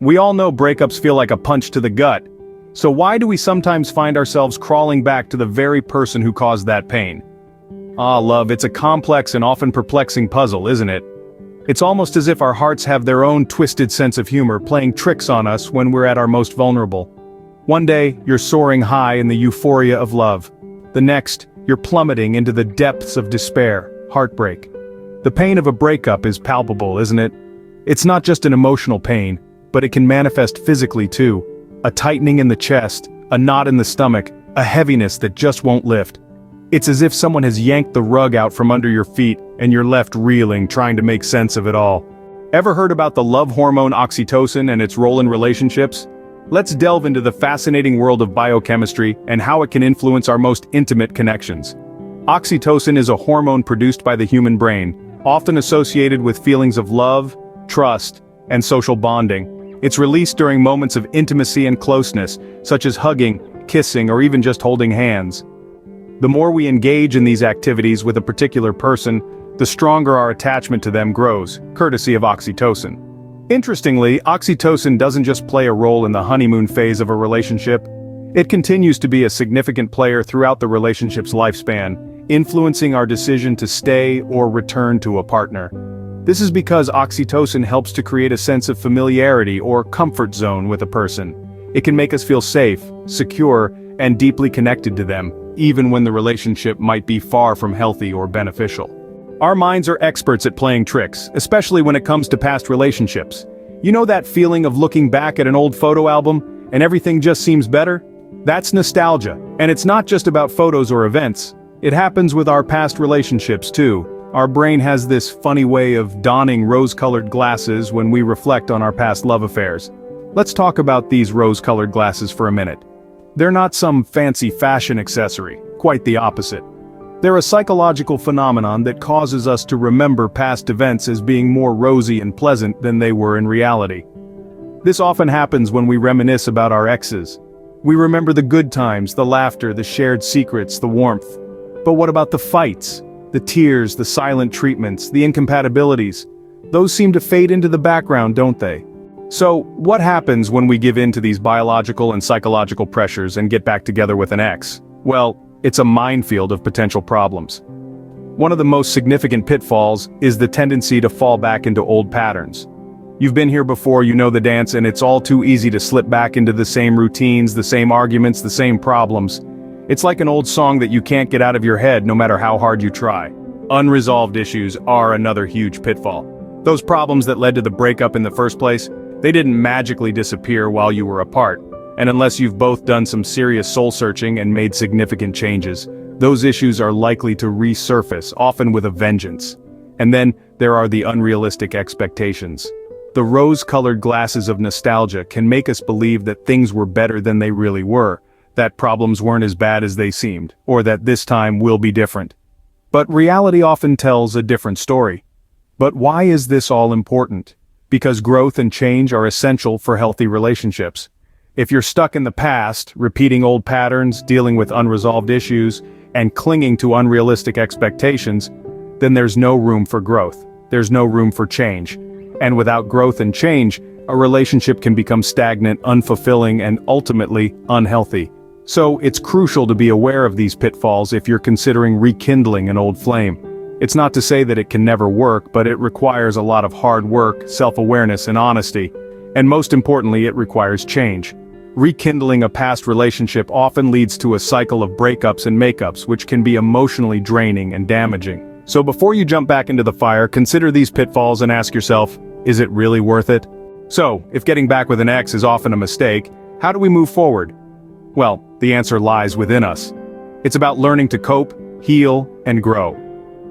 We all know breakups feel like a punch to the gut. So why do we sometimes find ourselves crawling back to the very person who caused that pain? Love, it's a complex and often perplexing puzzle, isn't it? It's almost as if our hearts have their own twisted sense of humor playing tricks on us when we're at our most vulnerable. One day, you're soaring high in the euphoria of love. The next, you're plummeting into the depths of despair, heartbreak. The pain of a breakup is palpable, isn't it? It's not just an emotional pain, but it can manifest physically too. A tightening in the chest, a knot in the stomach, a heaviness that just won't lift. It's as if someone has yanked the rug out from under your feet and you're left reeling, trying to make sense of it all. Ever heard about the love hormone oxytocin and its role in relationships? Let's delve into the fascinating world of biochemistry and how it can influence our most intimate connections. Oxytocin is a hormone produced by the human brain, often associated with feelings of love, trust, and social bonding. It's released during moments of intimacy and closeness, such as hugging, kissing, or even just holding hands. The more we engage in these activities with a particular person, the stronger our attachment to them grows, courtesy of oxytocin. Interestingly, oxytocin doesn't just play a role in the honeymoon phase of a relationship. It continues to be a significant player throughout the relationship's lifespan, influencing our decision to stay or return to a partner. This is because oxytocin helps to create a sense of familiarity or comfort zone with a person. It can make us feel safe, secure, and deeply connected to them, even when the relationship might be far from healthy or beneficial. Our minds are experts at playing tricks, especially when it comes to past relationships. You know that feeling of looking back at an old photo album, and everything just seems better? That's nostalgia, and it's not just about photos or events. It happens with our past relationships too. Our brain has this funny way of donning rose-colored glasses when we reflect on our past love affairs. Let's talk about these rose-colored glasses for a minute. They're not some fancy fashion accessory, quite the opposite. They're a psychological phenomenon that causes us to remember past events as being more rosy and pleasant than they were in reality. This often happens when we reminisce about our exes. We remember the good times, the laughter, the shared secrets, the warmth. But what about the fights? The tears, the silent treatments, the incompatibilities? Those seem to fade into the background, don't they? So, what happens when we give in to these biological and psychological pressures and get back together with an ex? Well, it's a minefield of potential problems. One of the most significant pitfalls is the tendency to fall back into old patterns. You've been here before, you know the dance, and it's all too easy to slip back into the same routines, the same arguments, the same problems. It's like an old song that you can't get out of your head no matter how hard you try. Unresolved issues are another huge pitfall. Those problems that led to the breakup in the first place, they didn't magically disappear while you were apart, and unless you've both done some serious soul-searching and made significant changes, those issues are likely to resurface, often with a vengeance. And then, there are the unrealistic expectations. The rose-colored glasses of nostalgia can make us believe that things were better than they really were, that problems weren't as bad as they seemed, or that this time will be different. But reality often tells a different story. But why is this all important? Because growth and change are essential for healthy relationships. If you're stuck in the past, repeating old patterns, dealing with unresolved issues, and clinging to unrealistic expectations, then there's no room for growth. There's no room for change. And without growth and change, a relationship can become stagnant, unfulfilling, and ultimately unhealthy. So it's crucial to be aware of these pitfalls if you're considering rekindling an old flame. It's not to say that it can never work, but it requires a lot of hard work, self-awareness, and honesty. And most importantly, it requires change. Rekindling a past relationship often leads to a cycle of breakups and makeups, which can be emotionally draining and damaging. So before you jump back into the fire, consider these pitfalls and ask yourself, is it really worth it? So, if getting back with an ex is often a mistake, how do we move forward? Well, the answer lies within us. It's about learning to cope, heal, and grow.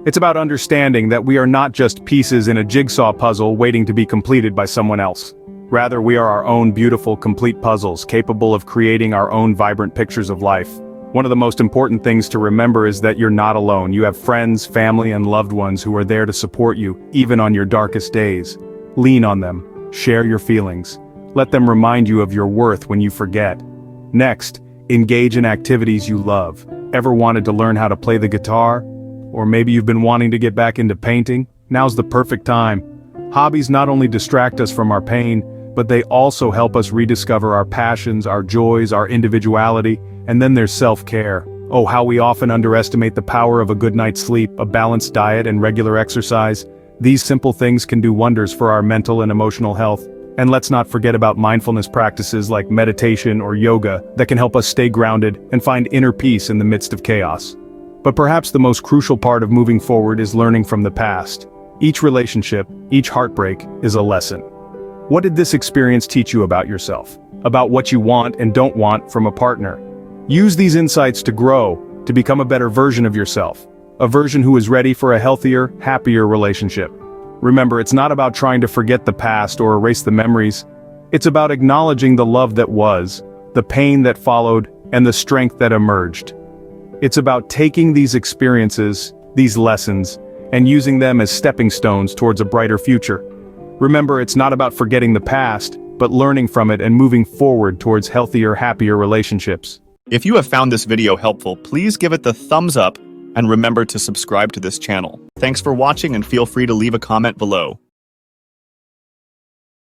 It's about understanding that we are not just pieces in a jigsaw puzzle waiting to be completed by someone else. Rather, we are our own beautiful, complete puzzles, capable of creating our own vibrant pictures of life. One of the most important things to remember is that you're not alone. You have friends, family, and loved ones who are there to support you, even on your darkest days. Lean on them. Share your feelings. Let them remind you of your worth when you forget. Next, engage in activities you love. Ever wanted to learn how to play the guitar? Or maybe you've been wanting to get back into painting? Now's the perfect time. Hobbies not only distract us from our pain, but they also help us rediscover our passions, our joys, our individuality, and then there's self-care. Oh, how we often underestimate the power of a good night's sleep, a balanced diet, and regular exercise. These simple things can do wonders for our mental and emotional health. And let's not forget about mindfulness practices like meditation or yoga that can help us stay grounded and find inner peace in the midst of chaos. But perhaps the most crucial part of moving forward is learning from the past. Each relationship, each heartbreak, is a lesson. What did this experience teach you about yourself? About what you want and don't want from a partner? Use these insights to grow, to become a better version of yourself. A version who is ready for a healthier, happier relationship. Remember, it's not about trying to forget the past or erase the memories. It's about acknowledging the love that was, the pain that followed, and the strength that emerged. It's about taking these experiences, these lessons, and using them as stepping stones towards a brighter future. Remember, it's not about forgetting the past, but learning from it and moving forward towards healthier, happier relationships. If you have found this video helpful, please give it the thumbs up and remember to subscribe to this channel. Thanks for watching and feel free to leave a comment below.